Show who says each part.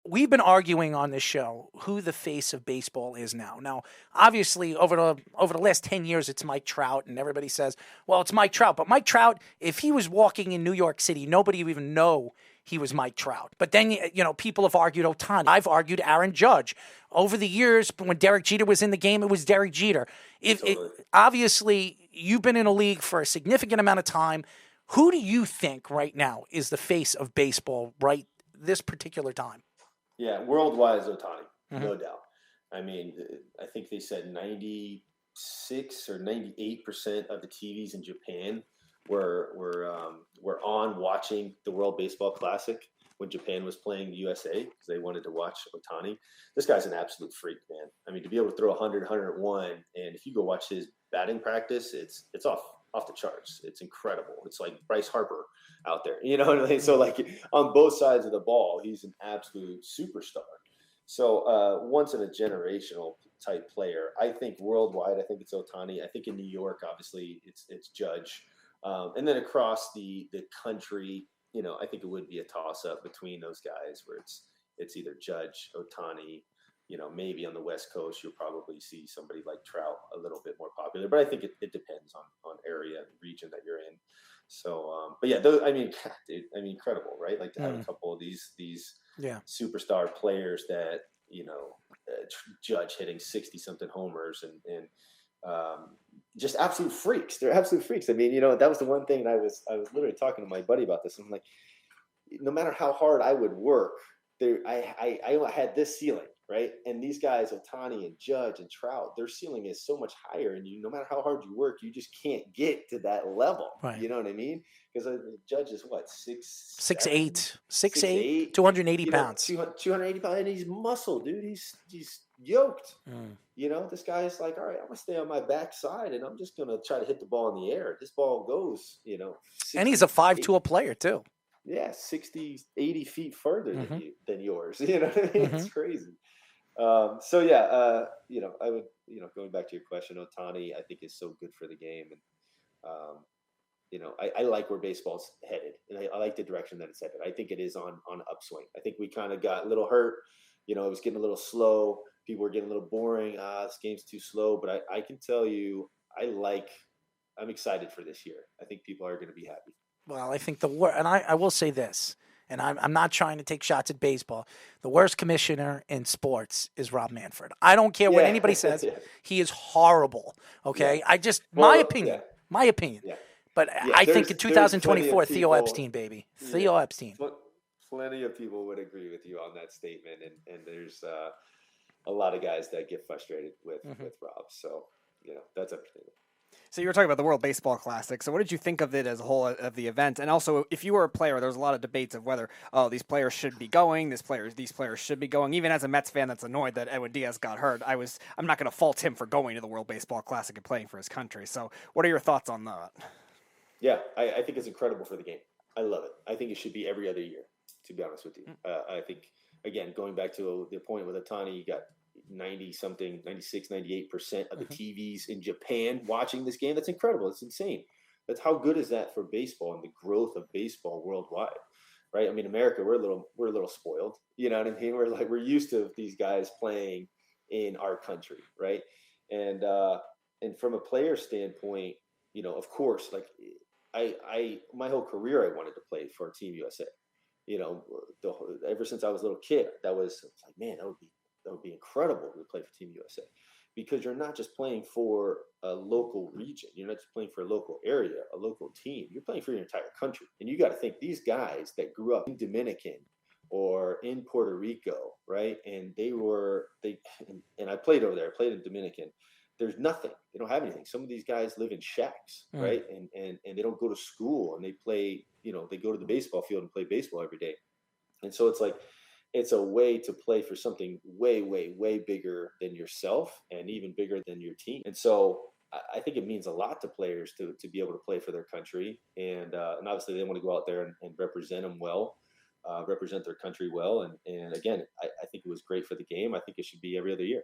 Speaker 1: we've been arguing on this show who the face of baseball is now. Now, obviously, over the last 10 years, it's Mike Trout, and everybody says, well, it's Mike Trout. But Mike Trout, if he was walking in New York City, nobody would even know he was Mike Trout. But then, people have argued Ohtani. I've argued Aaron Judge. Over the years, when Derek Jeter was in the game, it was Derek Jeter. Obviously, you've been in a league for a significant amount of time. Who do you think right now is the face of baseball right this particular time?
Speaker 2: Yeah, worldwide is Ohtani, no doubt. I mean, I think they said 96 or 98% of the TVs in Japan were on watching the World Baseball Classic when Japan was playing the USA because they wanted to watch Ohtani. This guy's an absolute freak, man. I mean, to be able to throw 100, 101, and if you go watch his batting practice, it's off the charts. It's incredible. It's like Bryce Harper out there, you know what I mean? So like on both sides of the ball, he's an absolute superstar. So once in a generational type player. I think worldwide, I think it's Ohtani. I think in New York, obviously, it's Judge. And then across the country, I think it would be a toss up between those guys where it's either Judge, Ohtani. Maybe on the West Coast, you'll probably see somebody like Trout a little bit more popular. But I think it depends on area and region that you're in. So, but yeah, dude, incredible, right? Like to have a couple of these superstar players that, Judge hitting 60-something homers and just absolute freaks. They're absolute freaks. I mean, that was the one thing I was literally talking to my buddy about this. I'm like, no matter how hard I would work, I had this ceiling. Right. And these guys, Ohtani and Judge and Trout, their ceiling is so much higher. And no matter how hard you work, you just can't get to that level. Right. You know what I mean? Because Judge is what,
Speaker 1: 6'8", 280 pounds.
Speaker 2: 280 pounds. And he's muscle, dude. He's yoked. This guy's like, all right, I'm going to stay on my backside and I'm just going to try to hit the ball in the air. This ball goes, 60,
Speaker 1: and he's a 5'2" player too.
Speaker 2: Yeah, 60, 80 feet further than yours. You know what I mean? It's crazy. I would, going back to your question, Ohtani, I think is so good for the game. And, I like where baseball's headed and I like the direction that it's headed. I think it is on upswing. I think we kind of got a little hurt, it was getting a little slow. People were getting a little boring. This game's too slow, but I can tell you, I'm excited for this year. I think people are going to be happy.
Speaker 1: Well, I think and I will say this, and I'm not trying to take shots at baseball. The worst commissioner in sports is Rob Manfred. I don't care what anybody says. He is horrible. Okay. Yeah. My opinion. Yeah. But I think in 2024, Theo Epstein, baby. Theo Epstein.
Speaker 2: Plenty of people would agree with you on that statement. And there's a lot of guys that get frustrated with Rob. So, that's up to you.
Speaker 3: So you were talking about the World Baseball Classic. So what did you think of it as a whole of the event? And also, if you were a player, there was a lot of debates of whether, these players should be going, these players should be going. Even as a Mets fan that's annoyed that Edwin Diaz got hurt, I'm not going to fault him for going to the World Baseball Classic and playing for his country. So what are your thoughts on that?
Speaker 2: Yeah, I think it's incredible for the game. I love it. I think it should be every other year, to be honest with you. I think, again, going back to the point with Ohtani, you got 90-something, 96, 98% of the TVs in Japan watching this game. That's incredible. It's insane. That's how good is that for baseball and the growth of baseball worldwide, right? I mean, America, we're a little spoiled. You know what I mean? We're used to these guys playing in our country, right? And from a player standpoint, of course, like I my whole career I wanted to play for Team USA. Ever since I was a little kid, I was like, man, that would be incredible to play for Team USA, because you're not just playing for a local region. You're not just playing for a local area, a local team. You're playing for your entire country. And you got to think, these guys that grew up in Dominican or in Puerto Rico, right? And I played over there. I played in Dominican. There's nothing. They don't have anything. Some of these guys live in shacks, right? And they don't go to school, and they play, they go to the baseball field and play baseball every day. And so it's like, it's a way to play for something way, way, way bigger than yourself and even bigger than your team. And so I think it means a lot to players to be able to play for their country. And obviously they want to go out there and represent them well, represent their country well. And again, I think it was great for the game. I think it should be every other year.